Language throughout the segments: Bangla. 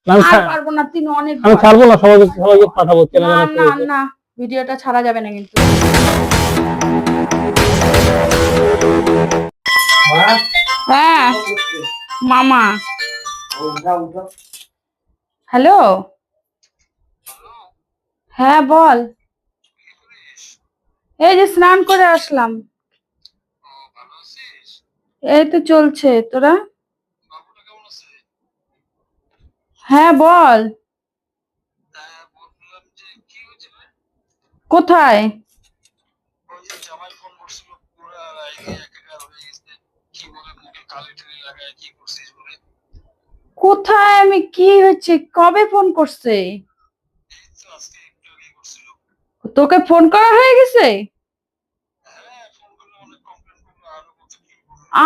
আর পারবো না, তিনি অনেক আমি ছাড়বো না, সবাইকে পাঠাবো। না না না, ভিডিওটা ছাড়া যাবে না কিন্তু। হ্যাঁ মামা। হ্যালো, হ্যাঁ বল। এই যে স্নান করে আসলাম। এই তো চলছে, তোরা? হ্যাঁ বল। কোথায়? কোথায় আমি, কি হচ্ছে, কবে ফোন করছে? তোকে ফোন করা হয়ে গেছে?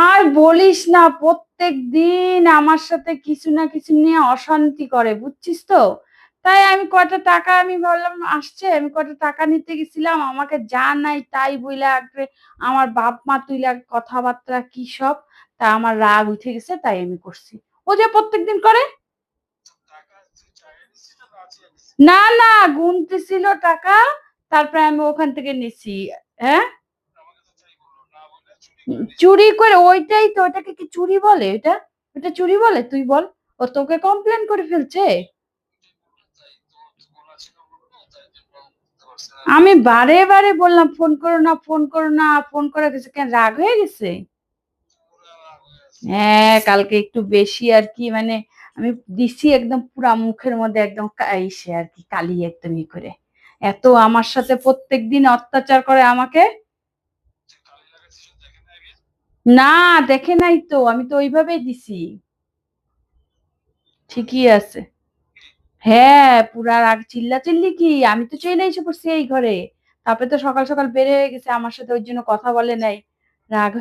আর বলিস না, প্রত্যেক দিন আমার সাথে কিছু না কিছু নিয়ে অশান্তি করে, বুঝছিস তো। তাই আমি কয়টা টাকা, আমি বললাম আসছে, আমি কয়টা টাকা নিতে গেছিলাম, আমাকে যা নাই তাই বইলা আমার বাপ মা তুইলা কথাবার্তা কি সব। তা আমার রাগ উঠে গেছে, তাই আমি করছি। ও যে প্রত্যেকদিন করে। না না, গুনতেছিল টাকা, তারপরে আমি ওখান থেকে নিছি। হ্যাঁ, চুরি করে, ওইটাই তো, ওটাকে কি চুরি বলে? এটা চুরি বলে? তুই বল। ও তোকে কমপ্লেন করে ফেলছে। আমি বারে বারে বললাম ফোন করো না, ফোন করো না, ফোন করে গেছে কেন, রাগ হয়ে গেছে? হ্যাঁ, কালকে একটু বেশি আর কি, মানে আমি দিছি একদম পুরা মুখের মধ্যে একদম ইসে আর কি, কালি একদম ই করে। এত আমার সাথে প্রত্যেকদিন অত্যাচার করে আমাকে। না, দেখে নাই তো, আমি তো ওইভাবেই দিছি। ঠিকই আছে। হ্যাঁ, পুরা রাগ, চিল্লাচিল্লি কি, আমি তো চলে এসে পড়ছি এই ঘরে। তারপরে তো সকাল সকাল বের হয়ে গেছে আমার সাথে, ওই জন্য কথা বলে নাই। রাগ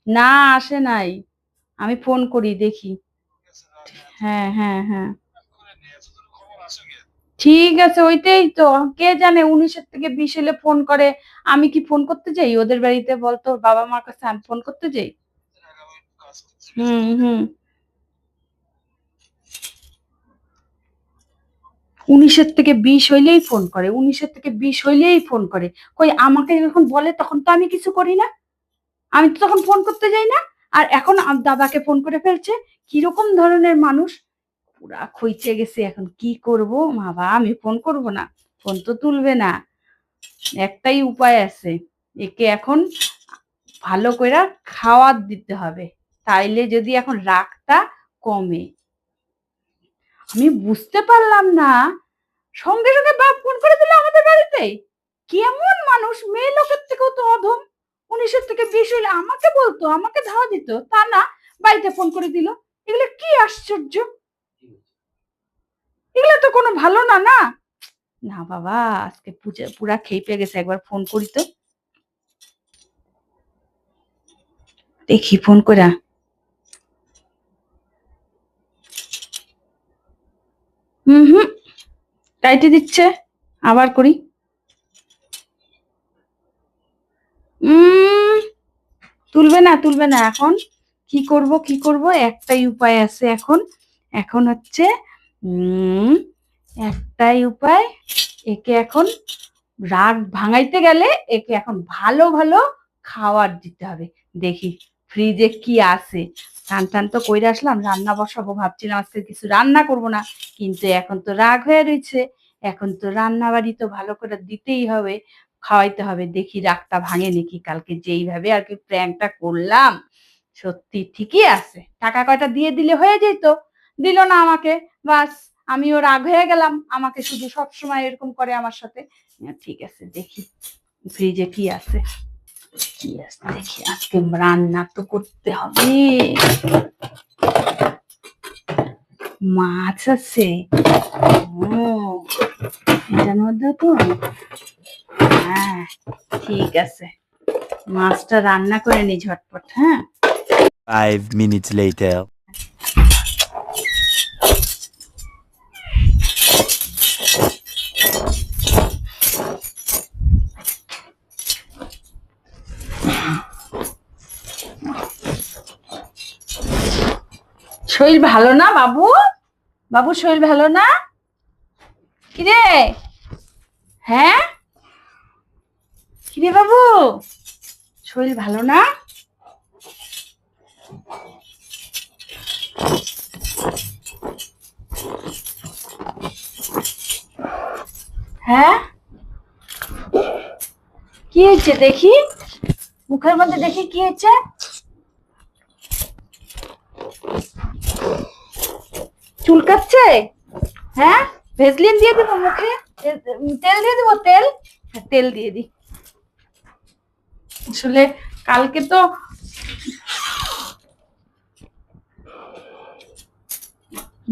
না, আসে নাই। আমি ফোন করি দেখি। হ্যাঁ হ্যাঁ হ্যাঁ, ঠিক আছে, ওইটাই তো। কে জানে 19-এর থেকে 20 এলে ফোন করে। আমি কি ফোন করতে যাই ওদের বাড়িতে? বলতো, বাবা মার কাছে আমি ফোন করতে যাই? হুম হুম, 19-এর থেকে 20 হইলেই ফোন করে, 19-এর থেকে 20 হইলেই ফোন করে। কই, আমাকে যখন বলে তখন তো আমি কিছু করি না, আমি তো তখন ফোন করতে যাই না। আর এখন দাদাকে ফোন করে ফেলছে। কিরকম ধরনের মানুষ! পুরা খইচে গেছে, এখন কি করব বাবা, আমি ফোন করব না, ফোন তো তুলবে না। একটাই উপায় আছে, একে এখন ভালো কইরা খাওয়ার দিতে হবে, তাইলে যদি এখন রাগটা কমে। আমি বুঝতে পারলাম না, সঙ্গে সঙ্গে বাপ ফোন করে দিল আমাদের বাড়িতে। কেমন মানুষ, মেয়ে লোকের থেকেও তো অধম। 19-এর থেকে 20 হইলে আমাকে বলতো, আমাকে ধাওয়া দিত, তা না, বাড়িতে ফোন করে দিল। এগুলো কি আশ্চর্য! এগুলো তো কোনো ভালো না, না। না বাবা, আজকে পুরা খেপে গেছে, একবার ফোন করি তো দেখি, ফোন কইরা। হুম, কাইটে দিচ্ছে, আবার করি। তুলবে না, তুলবে না। এখন কি করব, কি করব, একটাই উপায় আছে এখন। এখন হচ্ছে একটাই উপায়, একে এখন রাগ ভাঙাইতে গেলে একে এখন ভালো ভালো খাবার দিতে হবে। দেখি ফ্রিজে কি আছে। টান টান তো কইরা আসলাম, রান্না বসাবো ভাবছিলাম, আজকে কিছু রান্না করব না, কিন্তু এখন তো রাগ হয়ে রয়েছে। এখন তো রান্না বাড়ি তো ভালো করে দিতেই হবে, খাওয়াইতে হবে। দেখি রাগটা ভাঙে নাকি। কালকে যেইভাবে আর কি প্র্যাঙ্কটা করলাম, সত্যি ঠিকই আছে। টাকা কয়টা দিয়ে দিলে হয়ে যেত, দিল না আমাকে। বাস, আমিও রাগ হয়ে গেলাম, আমাকে শুধু সবসময় এরকম করে আমার সাথে। ঠিক আছে, দেখি ফ্রিজে কি আছে। কি আছে দেখি, আজকে রান্না তো করতে হবে। মাছ আছে, এটার মধ্যে তো। হ্যাঁ, ঠিক আছে, মাছটা রান্না করে নি ঝটপট। হ্যাঁ, 5 minutes later. শরীর ভালো না বাবু? বাবু শরীর ভালো না? কিরে? হ্যাঁ কিরে বাবু, শরীর ভালো না? হ্যাঁ, কি হয়েছে দেখি, মুখের মধ্যে দেখি কি হয়েছে। চুলকাচ্ছে? হ্যাঁ, ভেজলিন দিয়ে দেবো মুখে, তেল দিয়ে দেবো, তেল, হ্যাঁ তেল দিয়ে দি। আসলে কালকে তো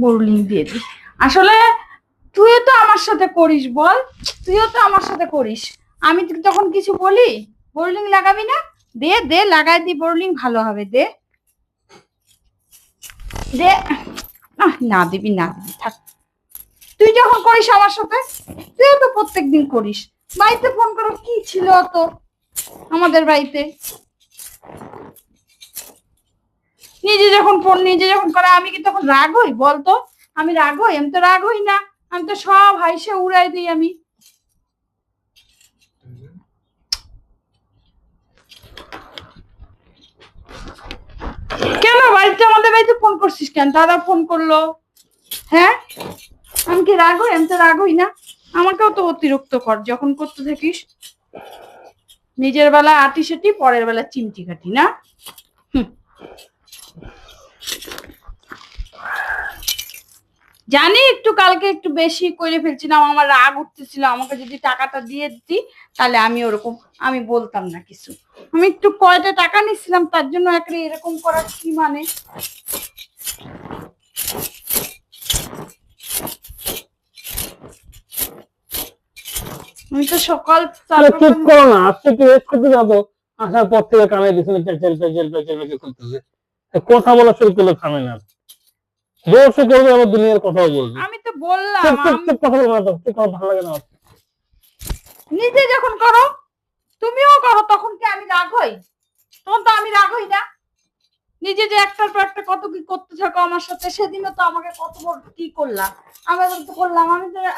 বোরলিং দিয়ে দি। আসলে তুইও তো আমার সাথে করিস, বল, তুইও তো আমার সাথে করিস, আমি তখন কিছু বলি? বোরলিং লাগাবি না? দে দে, লাগাই দি, বোরলিং ভালো হবে, দে দে। না দিবি, না দিবি, থাক। তুই যখন করিস আমার সাথে, তুইও তো প্রত্যেকদিন করিস। বাড়িতে ফোন করো, কি ছিল তো আমাদের বাড়িতে? নিজে যখন করে, আমি কি তখন রাগ হই? বলতো, আমি রাগ হই? আমি তো রাগ হই না, আমি তো সব হাইসে উড়াই দিই আমি। কেন আমাদের বাড়িতে ফোন করছিস কেন? দাদা ফোন করলো, হ্যাঁ, আমি কি রাগ হই? আমি তো রাগ হই না। আমাকেও তো অতিরিক্ত কর যখন করতে থাকিস। নিজের বেলা আটি সেটি, পরের বেলা চিমটি কাটি না। জানি একটু কালকে একটু বেশি করে ফেলছিলাম, আমার রাগ উঠতেছিল। আমাকে যদি টাকাটা দিয়ে দিতি তাহলে আমি ওরকম, আমি বলতাম না কিছু। আমি একটু কয়টা টাকা নিচ্ছিলাম, তার জন্য একটা এরকম করার কি মানে? আমি তো সকাল চুপ করো না, আজকে কি রেস্ট করতে যাবো? আসার পর থেকে কানে দিচ্ছিল করতেছে, কথা বলা শুরু করলে থামে না। জোরসে করবে, আবার দুনিয়ার কথাও বলবে। আমি তো বললাম চুপ কথা বলবো না তো, ঠিক কথা ভালো লাগে না। নিজে যখন করো, তুমিও করো, তখন কি আমি রাগ হই? তখন তো আমি রাগ হই না। নিজে যে একটার পর একটা কত কি করতে থাকো আমার সাথে, সেদিনও তো আমাকে কত কি করলাম। আমরা তো করলাম,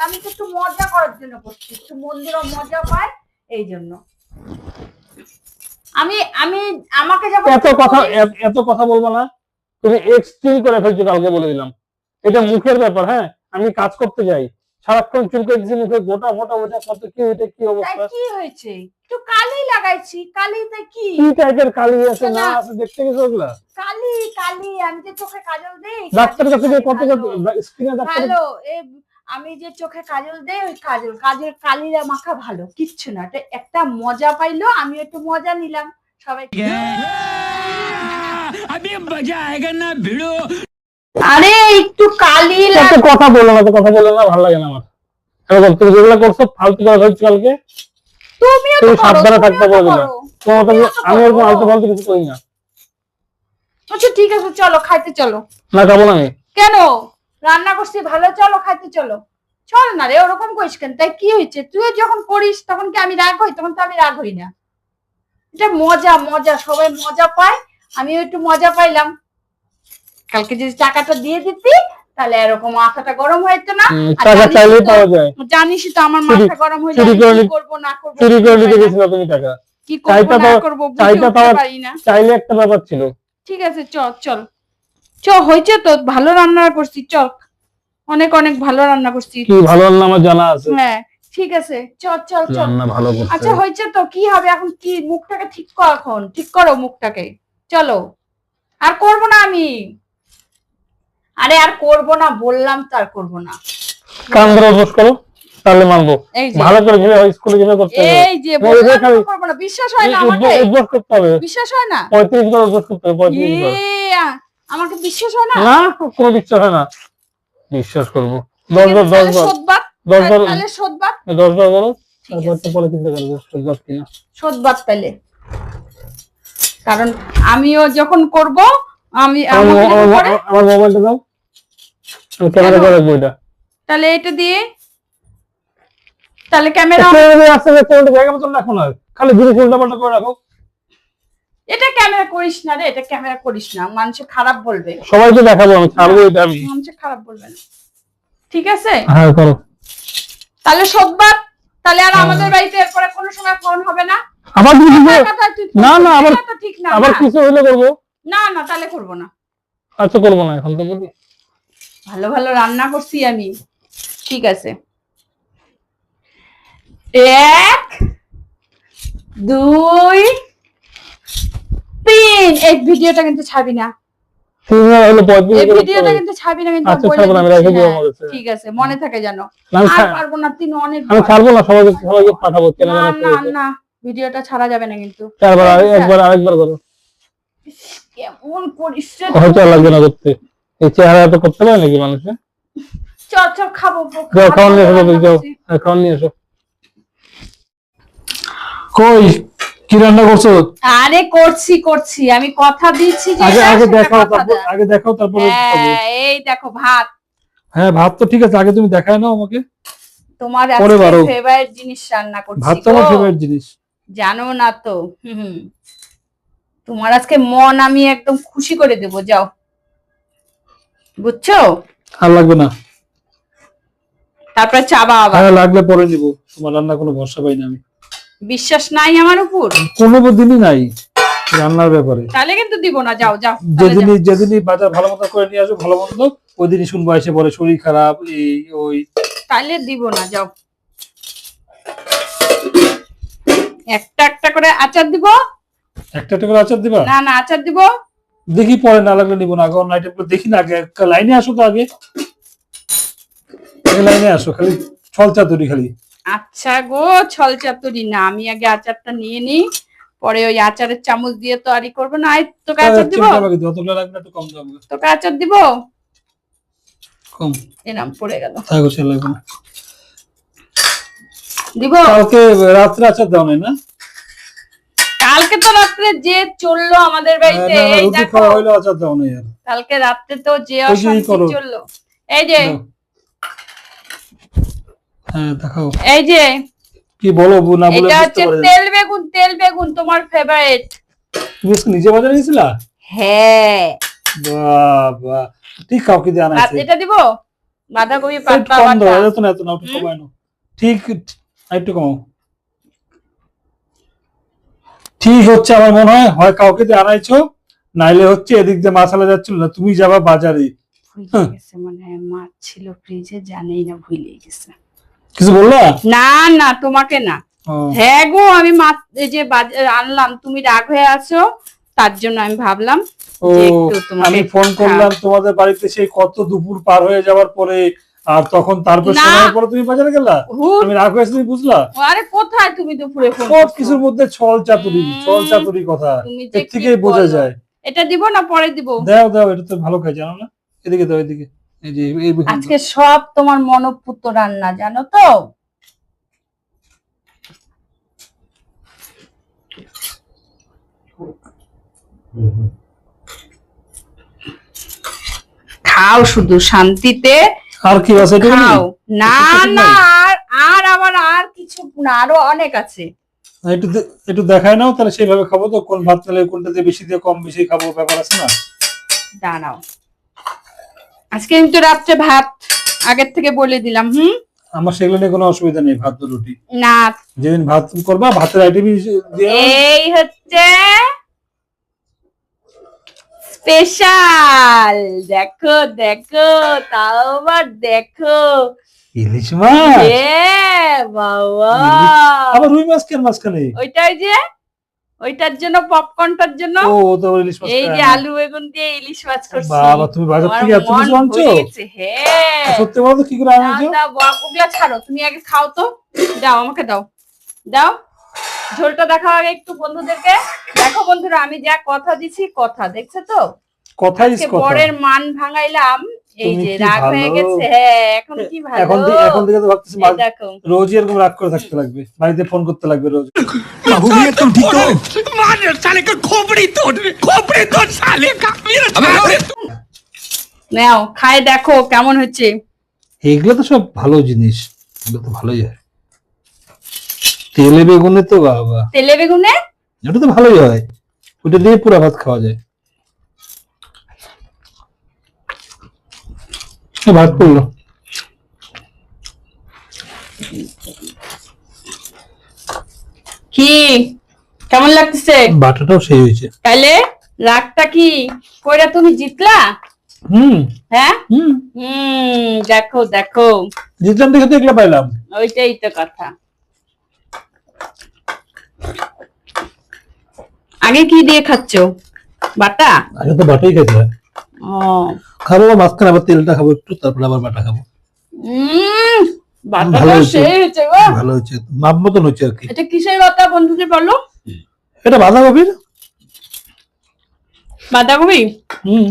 আমি তো একটু মজা করার জন্য করছি, একটু মন্দিরও মজা পায় এই জন্য। আমি আমি আমাকে যখন এত কথা বলবো না, তুমি এক্সট্রিম করে ফেলছো, কালকে বলে দিলাম। এটা মুখের ব্যাপার, হ্যাঁ, আমি কাজ করতে যাই, সারাক্ষণ চুলকে দিচ্ছি মুখে, গোটা মোটা ওটা কত কি, ওইটা কি অবস্থা। কি হয়েছে? একটু কালি লাগাইছি, কালিতে কি কি টাইপের কালি আছে না আছে দেখতে গেছো ওগুলা? কালি কালি আমি যে চোখে কাজল দেই, ডাক্তারের কাছে গিয়ে কত স্কিনে ডাক্তার, ভালো। আমি যে চোখে কাজল দেই, ওই কাজল কালিরা মাখা ভালো, কিচ্ছু না। একটা মজা পাইলো, আমি একটু মজা নিলাম। সবাই আরে একটু কালি কথা বলো না, কথা বলো না, ভালো লাগে না আমার। এরকম তুমি যেগুলো করছো ফালতু করে ফেলছো কালকে, তুমিও তুমি তো সাবধানে থাকতে বলে দিলাম। আমি এরকম আলতু ফালতু কিছু করি না। আচ্ছা ঠিক আছে, চলো খাইতে চলো। না খাবো না আমি। কেন? রান্না করছি ভালো, চলো খাইতে চলো। চল না রে, ওরকম করিস কেন? তাই কি হয়েছে? তুইও যখন করিস তখন কি আমি রাগ হই? তখন তো আমি রাগ হই না। এটা মজা মজা, সবাই মজা পায়, আমিও একটু মজা পাইলাম। কালকে যদি টাকাটা দিয়ে দিতি তাহলে এরকম মাথাটা গরম হইতো না। টাকা চাইলেই পাওয়া যায়, জানিস তো আমার মাথা গরম হইলে কি করব না করব, চুরি করে নিতে গেছিল তুমি টাকা, কি করব না করব বুঝতে পারি না। চাইলে একটা ব্যাপার ছিল। ঠিক আছে চল চল হয়েছে তো, ভালো রান্না করছি, চল, অনেক অনেক ভালো রান্না করছি। কি ভালো রান্না আমার জানা আছে। হ্যাঁ ঠিক আছে, চল চল চল, রান্না ভালো করতে। আচ্ছা হয়েছে তো, কি হবে এখন? কি মুখটাকে ঠিক কর, এখন ঠিক করো মুখটাকে, চলো। আর করব না আমি, আরে আর করব না বললাম তো, আর করব না। কান ধরে বস করো, তাহলে মানবো। ভালো করে যেভাবে স্কুলে যেভাবে করতে হবে, এই যে বললাম তো করব না, বিশ্বাস হয় না আমাকে? অভ্যাস করতে হবে, বিশ্বাস হয় না? 35 বার অভ্যাস করতে হবে, 35 বার। আমাকে বিশ্বাস হয় না? না, কোনো বিশ্বাস হয় না। বিশ্বাস করব 10 বার 10 বার সদবাদ, 10 বার তাহলে সদবাদ 10 বার বলো, তারপর তো পরে চিন্তা করব সদবাদ কিনা। সদবাদ পেলে, কারণ আমিও যখন করব, আমি আমার মোবাইলটা দাও, আমি ক্যামেরা করে রাখবো এটা। তাহলে এটা দিয়ে, তাহলে ক্যামেরা আছে যে কোনটা জায়গা মতন রাখো না, খালি জিনিস উল্টাপাল্টা করে রাখো। এটা ক্যামেরা করিস না রে, এটা ক্যামেরা করিস না, মানুষ খারাপ বলবে। সবাইকে দেখাবো, আমি ছাড়বো এটা, আমি মানুষ খারাপ বলবে না। ঠিক আছে? হ্যাঁ করো। তাহলে সোমবার, তাহলে আর হ্যাঁ। আমাদের বাড়িতে এরপরে কোনো সময় ফোন হবে না। আবার কিছু কথায় তুই ফোন না, না, করবি, আবার- এটা তো ঠিক না। আবার না। কিছু হইলে করবো। না না, তাহলে করবো না। আচ্ছা করবো না এখন তো বলি। ভালো ভালো রান্না করছি আমি, ঠিক আছে? 1 2 3। এই ভিডিওটা কিন্তু ছাড়বি না, হলো 35 এই করে ভিডিওটা করতে হবে। কিন্তু ছাড়বি না, কিন্তু আচ্ছা বলে ছাড়বো না, আমি রেখে দিচ্ছি। দিব হ্যাঁ, আমার কাছে। ঠিক আছে, মনে থাকে জানো। না, আমি আর ছাড়- পারবো না, তুই অনেক আমি ছাড়বো না, সবাইকে পাঠাবো কেন না জানা না না, ভিডিওটা ছাড়া যাবে না কিন্তু। চারবার ঠিক আছে? একবার আরেকবার করো। কেমন করিস রে হয়তো আর লাগবে না করতে, এই চেহারা তো করতে পারে নাকি মানুষে। চল চল খাবো। যাও খাওয়ান নিয়ে এসো, রান্না যাও করছি। খাওয়ান নিয়ে এসো। কই কি রান্না করছো? আরে করছি, আমি কথা দিচ্ছি যে আগে এটা, আগে সেটা দেখাও, কথা তারপর দেয়। আগে দেখাও তারপরে খাবো। হ্যাঁ, এই দেখো ভাত। হ্যাঁ ভাত তো ঠিক আছে, আগে তুমি দেখায় নাও আমাকে। তোমার পরে আজকে বারো। ফেভারিট জিনিস রান্না করছি ভাত তো আমার গো। ফেভারিট জিনিস। জানো না তো? তোমার আজকে মন আমি একদম খুশি করে দেব, যাও। বুঝছো? আর লাগবে না। তারপরে চাবা আবার। হ্যাঁ লাগলে পরে নিব, তোমার রান্না কোনো ভরসা পাই না আমি। বিশ্বাস নাই আমার উপর? কোনো দিনই নাই রান্নার ব্যাপারে। তাহলে কিন্তু দিব না, যাও যাও। তাহলে যাও। যেদিনই বাজার ভালো মতো করে নিয়ে আসো, ভালো মন্দ, ওই দিনই শুনবো এসে পরে শরীর খারাপ এই ওই। তাহলে দিব না, যাও। একটা একটা করে আচার দিব। একটা একটা করে আচার দিবা? না না, আচার দিব। দেখি পরে, না লাগলে নিবো না। আগে অন্য আইটেম দেখি না, আগে লাইনে আসো তো, আগে লাইনে আসো। খালি ছল চাতুরি খালি। আচ্ছা গো, ছল চাতুরি না, আমি আগে আচারটা নিয়ে নিই, পরে ওই আচারের চামচ দিয়ে তো আরই করবো না। আই তোকে আচার দিব, চিন্তা লাগে যতগুলো লাগবে একটু কম দাও আমাকে। তোকে আচার দিব। কম এরম পড়ে গেল, থাকো, চল লাগবে না। দিব। কালকে রাত্রে আচার দাও নাই না? কালকে তো রাত্রে যে চললো আমাদের বাড়িতে, না, এই রুটি দেখো। খাওয়া হইলো, আচার দাও নাই আর। কালকে রাত্রে তো যে ওই যে অশান্তি করো। চললো। এই যে দাও। হ্যাঁ দেখাও। এই যে কি বলো না বলে এটা বুঝতে হচ্ছে পারি না। তেল বেগুন তোমার ফেভারিট। তুমি আজকে নিজে বাজারে গেছিলা? হ্যাঁ, বাবা, ঠিক কাউকে দিয়ে আর আনাইছে। এটা দিব, বাঁধাকপি একটু পাতলা কম দাও, বাটা। এত না, এত না, একটু কমাই নাও। ঠিক, একটু কমাও। ঠিক হচ্ছে আমার মনে হয়, হয় কাউকে দিয়ে আনাইছো, নাইলে হচ্ছে এদিক দিয়ে মাছ আলা যাচ্ছিল না, তুমি যাবা বাজারে। ভুলে গেছে মনে হয়, মাছ ছিল ফ্রিজে, জানেই না, ভুলে গেছে। কিছু বললা? না না, তোমাকে না। ও, হ্যাঁ গো, আমি মাছ এই যে আনলাম, তুমি রাগ হয়ে আছো, তার জন্য আমি ভাবলাম ও, যে একটু তোমাকে আমি ফোন করলাম তোমাদের বাড়িতে, সেই কত দুপুর পার হয়ে যাওয়ার পরে, আর তখন তারপর না। সময় পরে তুমি বাজারে গেলা। হুট, আমি রাগ হয়েছে, তুমি বুঝলা? আরে কোথায় তুমি দুপুরে ফোন সব করছো? কিছুর মধ্যে ছল চাতুরি কথা তুমি যে এর কি থেকেই বোঝা বলো। যায়। এটা দিব না পরে দিব? দাও দাও, এটা তো ভালো খাই, জানো না? এদিকে দাও, এদিকে। এই যে এই বেগুন আজকে দাও। সব তোমার মনপুত্র রান্না, জানো তো? খাও শুধু শান্তিতে আর কি আছে এটা? খাও। না কিছু না, নাই? আর আবার আর কিছু না, আরো অনেক আছে। একটু দেখায় নাও, তাহলে সেইভাবে খাবো তো, কোন ভাত নিলে কোনটাতে বেশি দিয়ে কম বেশি খাবো, ব্যাপার আছে না? দাঁড়াও, আজকে কিন্তু রাত্রে ভাত আগের থেকে বলে দিলাম। আমার সেগুলো নিয়ে কোনো অসুবিধা নেই, ভাত বা রুটি। না, যেদিন ভাত করবা, ভাতের আইটেমই দিয়ে এই হচ্ছে স্পেশাল। দেখো দেখো, তাও আবার দেখো। ইলিশ মাছ। বাবা, আবার রুই মাছ কেন মাঝখানে? ওইটাই যে, ওইটার জন্য, পপকর্নটার জন্য। ও তো ইলিশ মাছ এই যে খায় না। আলু বেগুন দিয়ে ইলিশ মাছ করছি। বাবা, তুমি বাজার আমার থেকে এত মন কিছু আনছো? ভরে গেছে। হ্যাঁ, সত্যি বলো তো, কি করে না, আনছো? দাও, ওগুলা ছাড়ো, তুমি আগে খাও তো। দাও আমাকে, দাও দাও। ঝোলটা দেখাও আগে একটু বন্ধুদেরকে। দেখো বন্ধুরা, আমি যা কথা দিছি, কথা দেখছো তো? কথাই আজকে কথা। বরের মান ভাঙাইলাম, এই তুমি যে কি রাগ হয়ে ভালো। গেছে। হ্যাঁ, এখন কি ভালো। এখন থেকে তো ভাবতেছি এই দেখো, রোজই এরকম রাগ করে থাকতে লাগবে, বাড়িতে ফোন করতে লাগবে রোজ। बाबू भैया तुम ठीक हो? मार साले का खोपड़ी तोड़ साले का मेरा নাও খাই দেখো কেমন হচ্ছে। এগুলো তো সব ভালো জিনিস, এগুলো তো ভালোই হয়। তেলে বেগুনে তো বাবা, তেলে বেগুনে ওটা তো ভালোই হয়, ওটা দিয়ে পুরা ভাত খাওয়া যায়। ভাত করলো, ভাত করলো। ভাত খাওয়া যায়। কি কেমন লাগতেছে? বাটাটাও সেই হয়েছে। তাহলে রাগটা কি কইরা তুমি জিতলা? হুম হ্যাঁ হুম দেখো দেখো, জিতলাম দেখে তো এগুলো পাইলাম। ওইটাই তো কথা। আগে কি দিয়ে খাচ্ছো? বাটা? আগে তো বাটাই খাইতে হয়। ও খাবো মাঝখানে আবার তেলটা খাবো একটু, তারপরে আবার বাটা খাবো। বাটাটা ভালো হয়েছে। সেই হয়েছে গো। ভালো হয়েছে, মাপ মতন হচ্ছে আর কি। এটা কিসের বাটা বন্ধুদের বলো? এটা বাঁধাকপির। বাঁধাকপি? হুম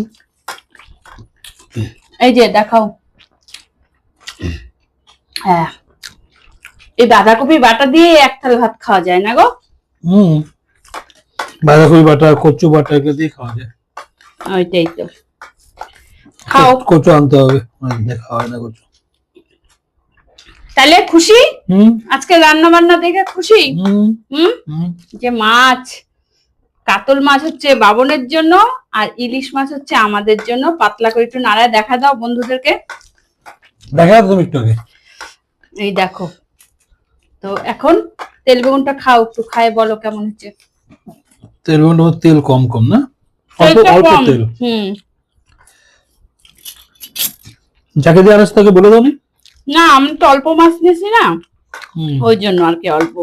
এই যে দেখাও। হ্যাঁ, এই বাঁধাকপি বাটা দিয়ে এক থাল ভাত খাওয়া যায় না গো? হুম বাঁধাকপি বাটা, কচু বাটা এগুলো দিয়ে খাওয়া যায়। ওইটাই তো। খাও। কচু আনতে হবে, অনেকদিন খাওয়া হয় না কচু। তাহলে খুশি? হুম আজকে রান্না বান্না দেখে খুশি? হুম হুম হুম যে মাছ, কাতল মাছ হচ্ছে বাবনের জন্য আর ইলিশ মাছ হচ্ছে আমাদের জন্য। পাতলা করে একটু নাড়ায় দেখা দাও বন্ধুদেরকে। দেখা যাচ্ছে তুমি একটু আগে। এই দেখো। তো এখন তেল বেগুনটা খাও, একটু খায় বলো কেমন হচ্ছে। তেল তেল কম কম না, অল্প তেলটা অল্প কম। তেল। যাকে দিয়ে আনাস তাকে বলে দাও নি। না আমি তো অল্প মাছ নিয়েছি না, হুম। ওই জন্য আর কি অল্প।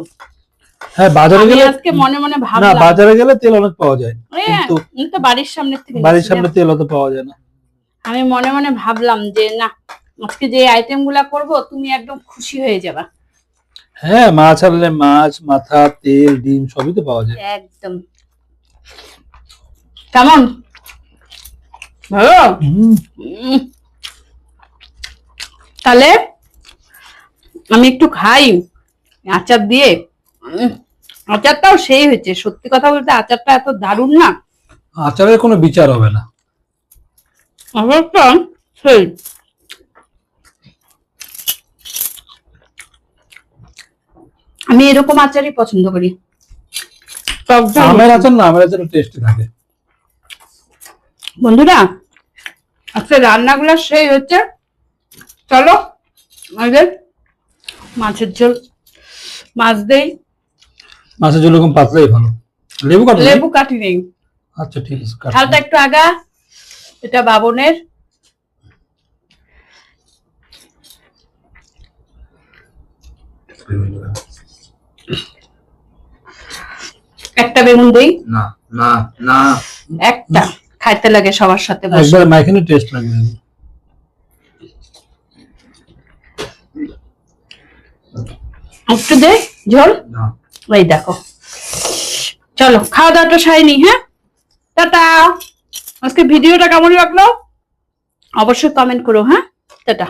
হ্যাঁ বাজারে আমি গেলে, আজকে মনে মনে না ভাবলাম, বাজারে গেলে তেল অনেক পাওয়া যায়, কিন্তু আমি তো বাড়ির সামনে থেকে বাড়ির নিয়েছি সামনে না। তেল অত পাওয়া যায় না। আমি মনে মনে ভাবলাম যে না, আজকে যে আইটেম গুলা করবো তুমি একদম খুশি হয়ে যাবা। হ্যাঁ মাছ আনলে মাছ, মাথা, তেল, ডিম সবই তো পাওয়া যায়। একদম। কেমন ভালো? হুম তাহলে আমি একটু খাই আচার দিয়ে। আচারটাও সেই হয়েছে, সত্যি কথা বলতে আচারটা এত দারুণ না। আচারের কোনো বিচার হবে না। আচারটা সেই। আমি এরকম আচারই পছন্দ করি। টক ঝাল আমের বেশি। আচার না, আমের আচার টেস্ট থাকে। বন্ধুরা আজকে রান্নাগুলো সেই হচ্ছে। চলো আমাদের মাছের ঝোল, মাছ দেই। মাছের ঝোল এরকম পাতলাই ভালো। লেবু কাটো? লেবু কাটি নেই। আচ্ছা ঠিক আছে, কাটো। ঝালটা একটু আগা। এটা বাবনের। একটা বেগুন দেই। না না না একটা খাইতে লাগে সবার সাথে বসে। একবার মাইখানে টেস্ট লাগবে। একটু দে ঝোল। না এই দেখো। চলো খাওয়া দাওয়াটা সারিনি। হ্যাঁ, টাটা। আজকে ভিডিওটা কেমন লাগলো অবশ্যই কমেন্ট করো। হ্যাঁ, টাটা।